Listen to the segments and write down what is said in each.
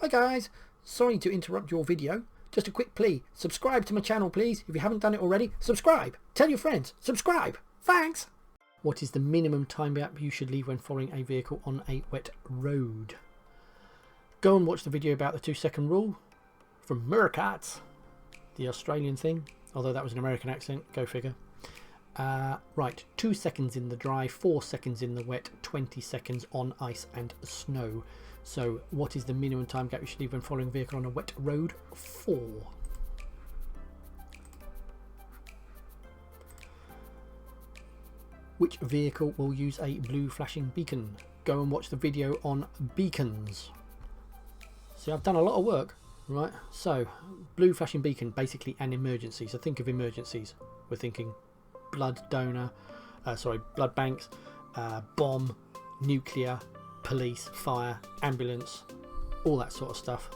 Hi guys, sorry to interrupt your video. Just a quick plea, subscribe to my channel please. If you haven't done it already, subscribe. Tell your friends, subscribe. Thanks. What is the minimum time gap you should leave when following a vehicle on a wet road? Go and watch the video about the 2-second rule from Meerkat, the Australian thing, although that was an American accent, go figure. Right, 2 seconds in the dry, 4 seconds in the wet, 20 seconds on ice and snow. So what is the minimum time gap you should leave when following a vehicle on a wet road? 4. Which vehicle will use a blue flashing beacon? Go and watch the video on beacons. See, I've done a lot of work, right? So, blue flashing beacon, basically an emergency. So think of emergencies. We're thinking blood donor, blood banks, bomb, nuclear, police, fire, ambulance, all that sort of stuff.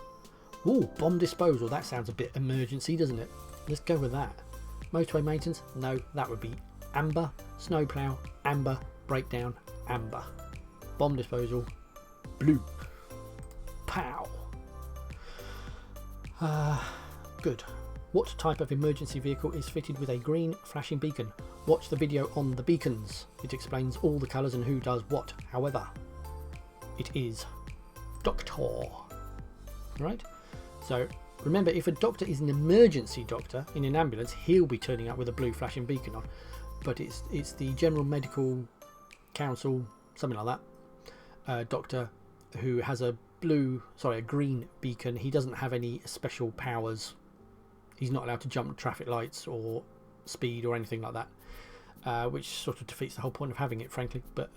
Ooh, bomb disposal, that sounds a bit emergency, doesn't it? Let's go with that. Motorway maintenance, no, that would be amber. Snowplow, amber. Breakdown, amber. Bomb disposal, blue. Pow. Good. What type of emergency vehicle is fitted with a green flashing beacon? Watch the video on the beacons. It explains all the colours and who does what. However, it is doctor. Right? So remember, if a doctor is an emergency doctor in an ambulance, he'll be turning up with a blue flashing beacon on. But it's the General Medical Council, something like that, doctor who has a green beacon. He doesn't have any special powers. He's not allowed to jump traffic lights or speed or anything like that, which sort of defeats the whole point of having it, frankly. But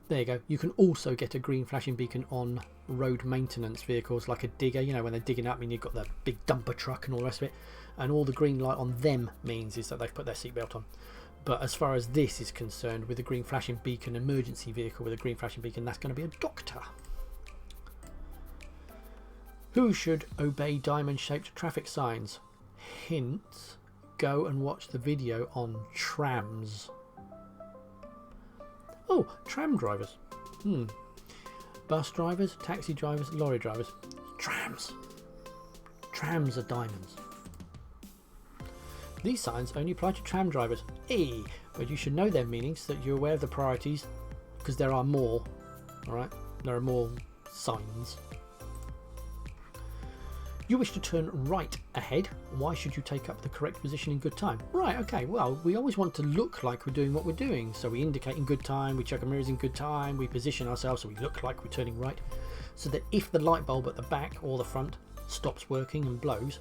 there you go. You can also get a green flashing beacon on road maintenance vehicles, like a digger, you know, when they're digging up and you've got the big dumper truck and all the rest of it. And all the green light on them means is that they've put their seatbelt on. But as far as this is concerned, with a green flashing beacon, emergency vehicle with a green flashing beacon, that's going to be a doctor. Who should obey diamond-shaped traffic signs? Hint, go and watch the video on trams. Oh, tram drivers. Bus drivers, taxi drivers, lorry drivers. Trams. Trams are diamonds. These signs only apply to tram drivers. But you should know their meanings so that you're aware of the priorities, because there are more. Alright? There are more signs. You wish to turn right ahead. Why should you take up the correct position in good time? Right, okay, well, we always want to look like we're doing what we're doing. So we indicate in good time, we check our mirrors in good time, we position ourselves so we look like we're turning right. So that if the light bulb at the back or the front stops working and blows,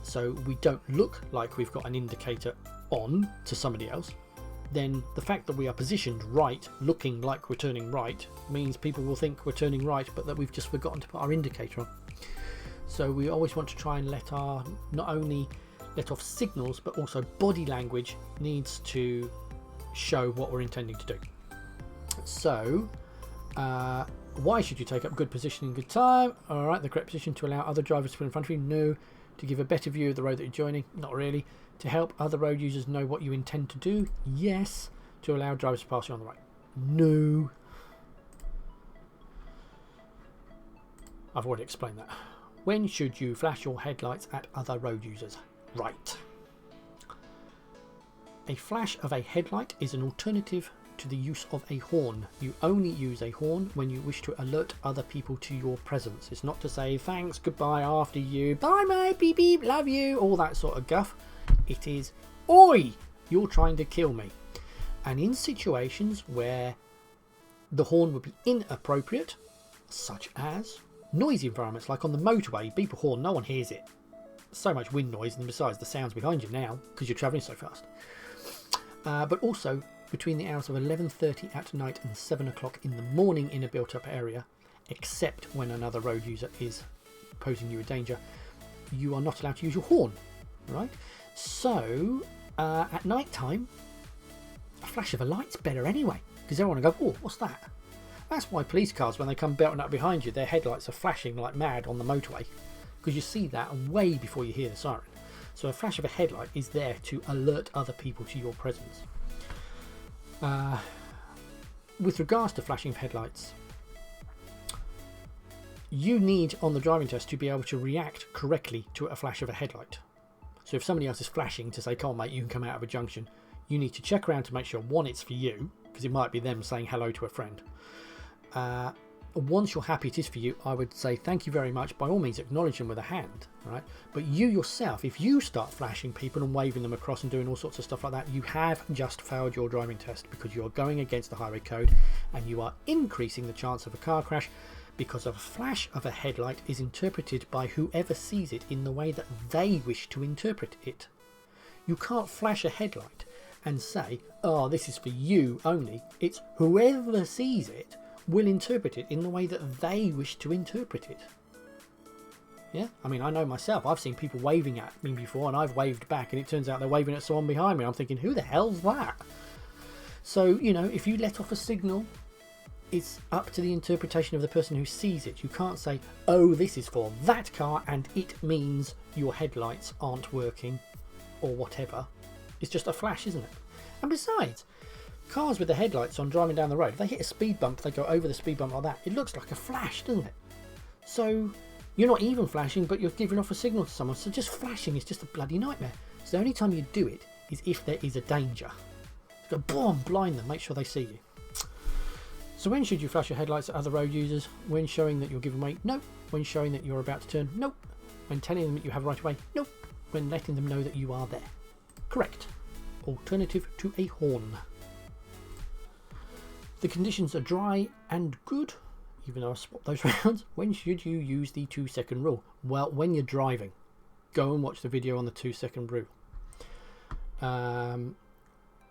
so we don't look like we've got an indicator on to somebody else, then the fact that we are positioned right, looking like we're turning right, means people will think we're turning right, but that we've just forgotten to put our indicator on. So we always want to try and not only let off signals, but also body language needs to show what we're intending to do. So why should you take up good position in good time? All right, the correct position to allow other drivers to put in front of you? No. To give a better view of the road that you're joining? Not really. To help other road users know what you intend to do? Yes. To allow drivers to pass you on the right? No. I've already explained that. When should you flash your headlights at other road users? Right. A flash of a headlight is an alternative to the use of a horn. You only use a horn when you wish to alert other people to your presence. It's not to say thanks, goodbye, after you, bye mate, beep beep, love you, all that sort of guff. It is, oi, you're trying to kill me. And in situations where the horn would be inappropriate, such as noisy environments, like on the motorway, beep a horn, no one hears it. So much wind noise, and besides the sounds behind you now because you're travelling so fast. But also between the hours of 11:30 at night and 7 o'clock in the morning in a built-up area, except when another road user is posing you a danger, you are not allowed to use your horn. Right? So at night time, a flash of a light's better anyway, because everyone will go, oh, what's that? That's why police cars, when they come belting up behind you, their headlights are flashing like mad on the motorway, because you see that way before you hear the siren. So a flash of a headlight is there to alert other people to your presence. With regards to flashing of headlights, you need on the driving test to be able to react correctly to a flash of a headlight. So if somebody else is flashing to say, come on mate, you can come out of a junction, you need to check around to make sure, one, it's for you, because it might be them saying hello to a friend. Once you're happy it is for you, I would say thank you very much. By all means, acknowledge them with a hand, right? But you yourself, if you start flashing people and waving them across and doing all sorts of stuff like that, you have just failed your driving test, because you are going against the highway code and you are increasing the chance of a car crash, because a flash of a headlight is interpreted by whoever sees it in the way that they wish to interpret it. You can't flash a headlight and say, oh, this is for you only. It's whoever sees it will interpret it in the way that they wish to interpret it. Yeah, I mean, I know myself, I've seen people waving at me before and I've waved back and it turns out they're waving at someone behind me. I'm thinking, who the hell's that? So, you know, if you let off a signal, it's up to the interpretation of the person who sees it. You can't say, oh, this is for that car and it means your headlights aren't working or whatever. It's just a flash, isn't it? And besides, cars with the headlights on driving down the road, if they hit a speed bump, they go over the speed bump like that, it looks like a flash, doesn't it? So you're not even flashing, but you're giving off a signal to someone. So just flashing is just a bloody nightmare. So the only time you do it is if there is a danger. Go boom, blind them, make sure they see you. So when should you flash your headlights at other road users? When showing that you're giving way? No. When showing that you're about to turn? Nope. When telling them that you have right of way? Nope. When letting them know that you are there? Correct. Alternative to a horn. The conditions are dry and good, even though I swapped those rounds. When should you use the 2-second rule? Well, when you're driving. Go and watch the video on the 2-second rule.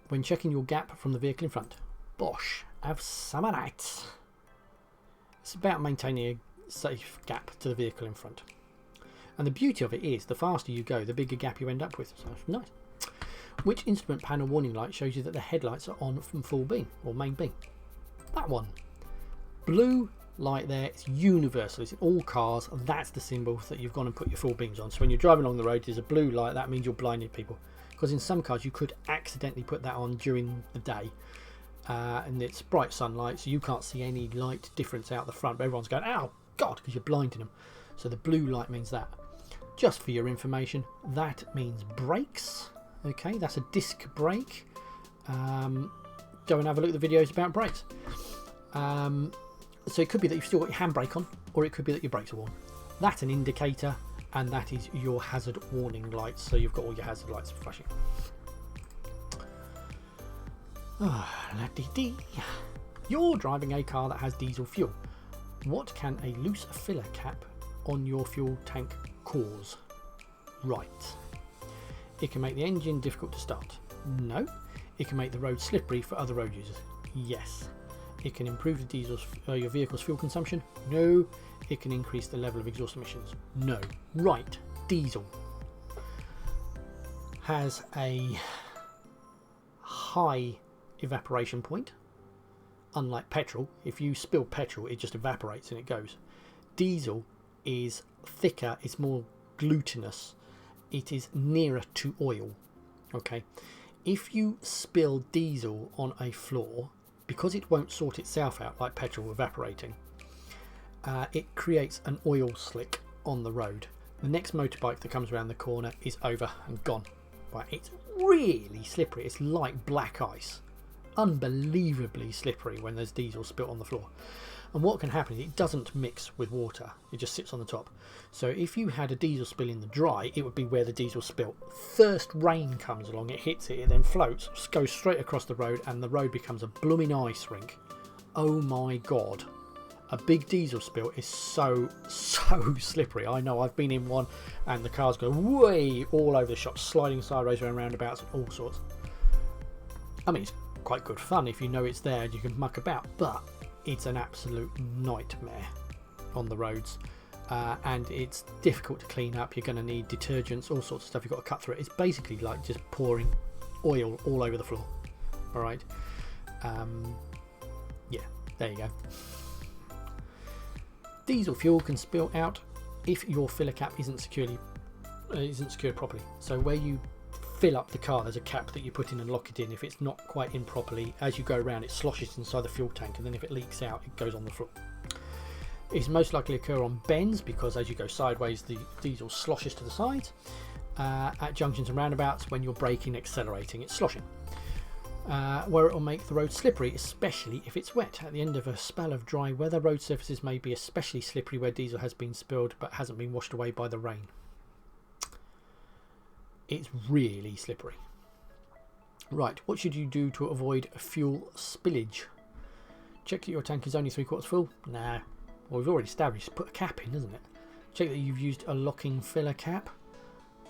When checking your gap from the vehicle in front. Bosh, have some of that. It's about maintaining a safe gap to the vehicle in front. And the beauty of it is, the faster you go, the bigger gap you end up with. So that's nice. Which instrument panel warning light shows you that the headlights are on from full beam or main beam? That one. Blue light there, it's universal, it's in all cars. That's the symbol that you've gone and put your full beams on. So when you're driving along the road, there's a blue light, that means you're blinding people. Because in some cars you could accidentally put that on during the day. And it's bright sunlight, so you can't see any light difference out the front, but everyone's going, oh God, because you're blinding them. So the blue light means that. Just for your information, that means brakes. Okay, that's a disc brake. Go and have a look at the videos about brakes. So it could be that you've still got your handbrake on, or it could be that your brakes are worn. That's an indicator, and that is your hazard warning lights. So you've got all your hazard lights flashing. You're driving a car that has diesel fuel. What can a loose filler cap on your fuel tank cause? Right. It can make the engine difficult to start. No. It can make the road slippery for other road users. Yes. It can improve your vehicle's fuel consumption. No. It can increase the level of exhaust emissions. No. Right. Diesel has a high evaporation point. Unlike petrol, if you spill petrol, it just evaporates and it goes. Diesel is thicker, it's more glutinous, it is nearer to oil. Okay, if you spill diesel on a floor, because it won't sort itself out like petrol evaporating, it creates an oil slick on the road. The next motorbike that comes around the corner is over and gone. Right, it's really slippery, it's like black ice. Unbelievably slippery when there's diesel spilt on the floor. And what can happen is it doesn't mix with water, it just sits on the top. So if you had a diesel spill in the dry, it would be where the diesel spilt. First rain comes along, it hits it, it then floats, goes straight across the road, and the road becomes a blooming ice rink. Oh my God, a big diesel spill is so slippery. I know, I've been in one and the cars go way all over the shop, sliding sideways around roundabouts and all sorts. I mean, it's quite good fun if you know it's there and you can muck about, but it's an absolute nightmare on the roads, and it's difficult to clean up. You're going to need detergents, all sorts of stuff you've got to cut through it. It's basically like just pouring oil all over the floor. All right, yeah, there you go. Diesel fuel can spill out if your filler cap isn't secured properly. So where you fill up the car, there's a cap that you put in and lock it in. If it's not quite in properly, as you go around, it sloshes inside the fuel tank, and then if it leaks out, it goes on the floor. It's most likely to occur on bends because as you go sideways the diesel sloshes to the sides. At junctions and roundabouts when you're braking and accelerating, it's sloshing. Where it will make the road slippery, especially if it's wet. At the end of a spell of dry weather, road surfaces may be especially slippery where diesel has been spilled but hasn't been washed away by the rain. It's really slippery. Right, what should you do to avoid fuel spillage? Check that your tank is only 3/4 full. Nah, well, we've already established, put a cap in, isn't it? Check that you've used a locking filler cap.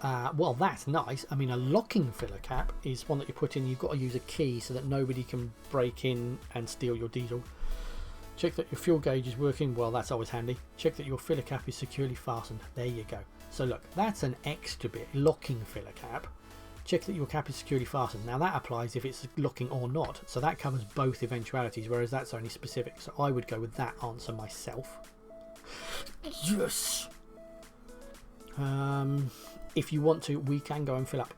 Well, that's nice. I mean, a locking filler cap is one that you put in, you've got to use a key so that nobody can break in and steal your diesel. Check that your fuel gauge is working. Well, that's always handy. Check that your filler cap is securely fastened. There you go. So look, that's an extra bit, locking filler cap. Check that your cap is securely fastened. Now that applies if it's locking or not. So that covers both eventualities, whereas that's only specific. So I would go with that answer myself. Yes! If you want to, we can go and fill up.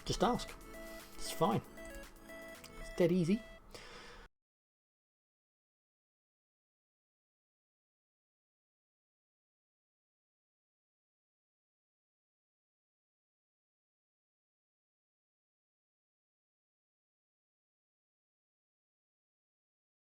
Just ask. It's fine. It's dead easy.